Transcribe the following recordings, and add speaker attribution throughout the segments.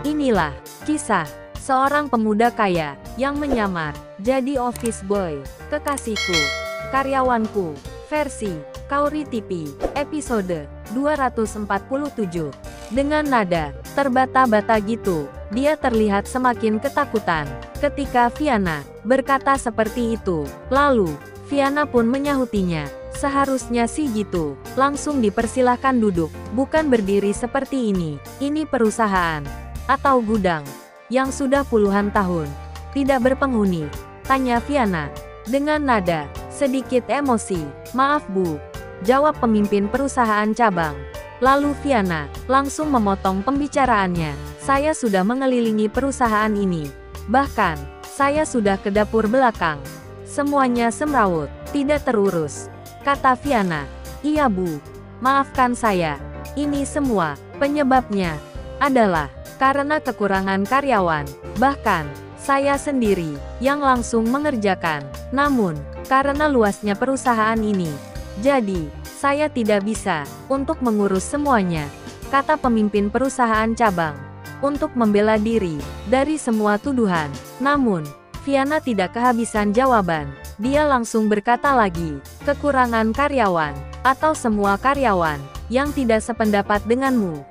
Speaker 1: Inilah kisah seorang pemuda kaya yang menyamar jadi office boy. Kekasihku, karyawanku, versi Kauri TV, episode 247. Dengan nada terbata-bata gitu, dia terlihat semakin ketakutan ketika Viana berkata seperti itu. Lalu, Viana pun menyahutinya. Seharusnya sih gitu, langsung dipersilahkan duduk, bukan berdiri seperti ini. Ini perusahaan atau gudang yang sudah puluhan tahun tidak berpenghuni, tanya Viana dengan nada sedikit emosi. Maaf Bu, jawab pemimpin perusahaan cabang. Lalu Viana langsung memotong pembicaraannya. Saya sudah mengelilingi perusahaan ini, bahkan saya sudah ke dapur belakang. Semuanya semrawut, tidak terurus, kata Viana. Iya Bu, maafkan saya. Ini semua penyebabnya adalah karena kekurangan karyawan. Bahkan saya sendiri yang langsung mengerjakan. Namun karena luasnya perusahaan ini, jadi saya tidak bisa untuk mengurus semuanya, kata pemimpin perusahaan cabang. Untuk membela diri dari semua tuduhan, namun Viana tidak kehabisan jawaban. Dia langsung berkata lagi, kekurangan karyawan, atau semua karyawan yang tidak sependapat denganmu,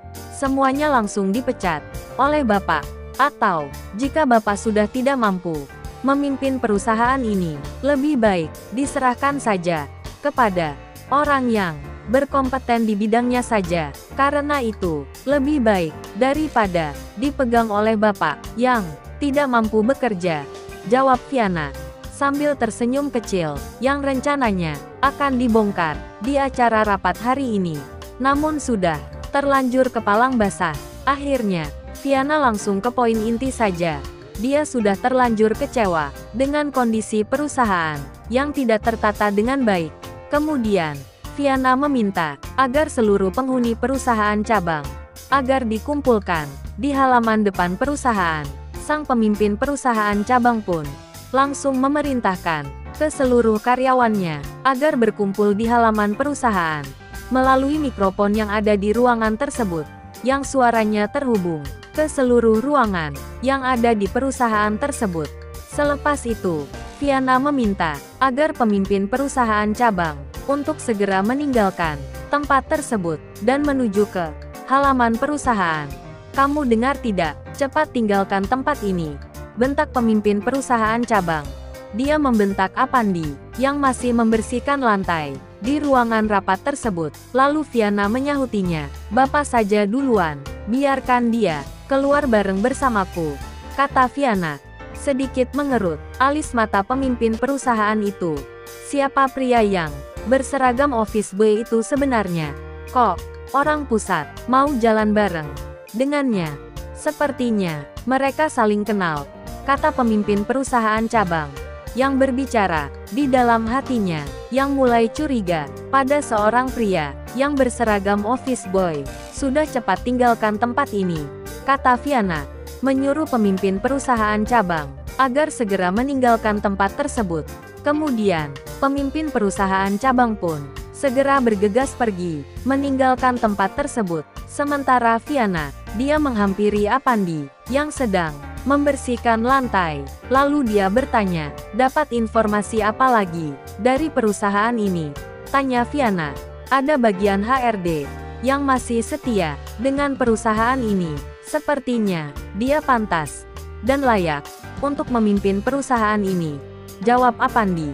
Speaker 1: semuanya langsung dipecat oleh Bapak. Atau, jika Bapak sudah tidak mampu memimpin perusahaan ini, lebih baik diserahkan saja kepada orang yang berkompeten di bidangnya saja. Karena itu, lebih baik daripada dipegang oleh Bapak yang tidak mampu bekerja, jawab Viana sambil tersenyum kecil, yang rencananya akan dibongkar di acara rapat hari ini. Namun sudah terlanjur kepalang basah. Akhirnya, Viana langsung ke poin inti saja. Dia sudah terlanjur kecewa dengan kondisi perusahaan yang tidak tertata dengan baik. Kemudian, Viana meminta agar seluruh penghuni perusahaan cabang agar dikumpulkan di halaman depan perusahaan. Sang pemimpin perusahaan cabang pun langsung memerintahkan ke seluruh karyawannya agar berkumpul di halaman perusahaan melalui mikrofon yang ada di ruangan tersebut, yang suaranya terhubung ke seluruh ruangan yang ada di perusahaan tersebut. Selepas itu, Viana meminta agar pemimpin perusahaan cabang untuk segera meninggalkan tempat tersebut dan menuju ke halaman perusahaan. Kamu dengar tidak? Cepat tinggalkan tempat ini, bentak pemimpin perusahaan cabang. Dia membentak Apandi yang masih membersihkan lantai di ruangan rapat tersebut. Lalu Viana menyahutinya, Bapak saja duluan, biarkan dia keluar bareng bersamaku, kata Viana. Sedikit mengerut alis mata pemimpin perusahaan itu. Siapa pria yang berseragam office boy itu sebenarnya? Kok orang pusat mau jalan bareng dengannya? Sepertinya mereka saling kenal, kata pemimpin perusahaan cabang yang berbicara di dalam hatinya, yang mulai curiga pada seorang pria yang berseragam office boy. Sudah cepat tinggalkan tempat ini, kata Viana, menyuruh pemimpin perusahaan cabang agar segera meninggalkan tempat tersebut. Kemudian, pemimpin perusahaan cabang pun segera bergegas pergi, meninggalkan tempat tersebut. Sementara Viana, dia menghampiri Apandi yang sedang membersihkan lantai. Lalu dia bertanya, dapat informasi apa lagi dari perusahaan ini? Tanya Viana. Ada bagian HRD yang masih setia dengan perusahaan ini. Sepertinya dia pantas dan layak untuk memimpin perusahaan ini, jawab Apandi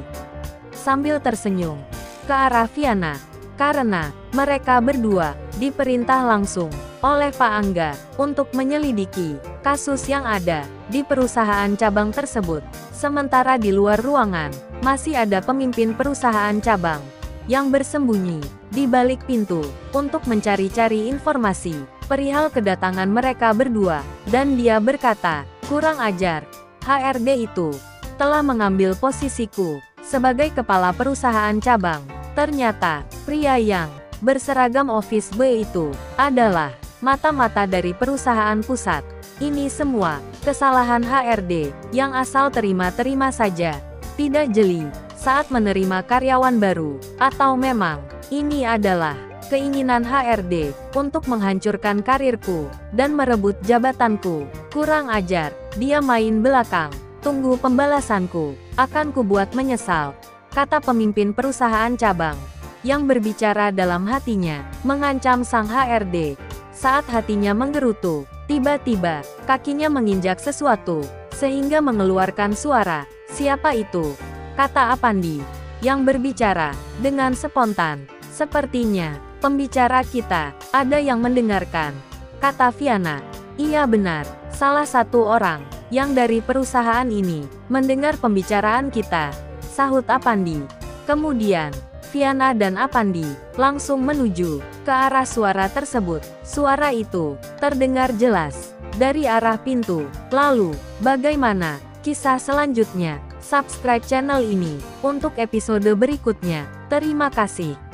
Speaker 1: sambil tersenyum ke arah Viana. Karena mereka berdua diperintah langsung oleh Pak Angga untuk menyelidiki kasus yang ada di perusahaan cabang tersebut. Sementara di luar ruangan, masih ada pemimpin perusahaan cabang yang bersembunyi di balik pintu untuk mencari-cari informasi perihal kedatangan mereka berdua. Dan dia berkata, kurang ajar, HRD itu telah mengambil posisiku sebagai kepala perusahaan cabang. Ternyata, pria yang berseragam office boy itu adalah mata-mata dari perusahaan pusat. Ini semua kesalahan HRD yang asal terima-terima saja, tidak jeli saat menerima karyawan baru. Atau memang ini adalah keinginan HRD untuk menghancurkan karirku dan merebut jabatanku. Kurang ajar, dia main belakang. Tunggu pembalasanku, akan kubuat menyesal, kata pemimpin perusahaan cabang yang berbicara dalam hatinya, mengancam sang HRD. Saat hatinya menggerutu, tiba-tiba kakinya menginjak sesuatu sehingga mengeluarkan suara. Siapa itu? Kata Apandi yang berbicara dengan spontan. Sepertinya pembicara kita ada yang mendengarkan, kata Viana. Iya benar, salah satu orang yang dari perusahaan ini mendengar pembicaraan kita, sahut Apandi. Kemudian Viana dan Apandi langsung menuju ke arah suara tersebut. Suara itu terdengar jelas dari arah pintu. Lalu, bagaimana kisah selanjutnya? Subscribe channel ini untuk episode berikutnya. Terima kasih.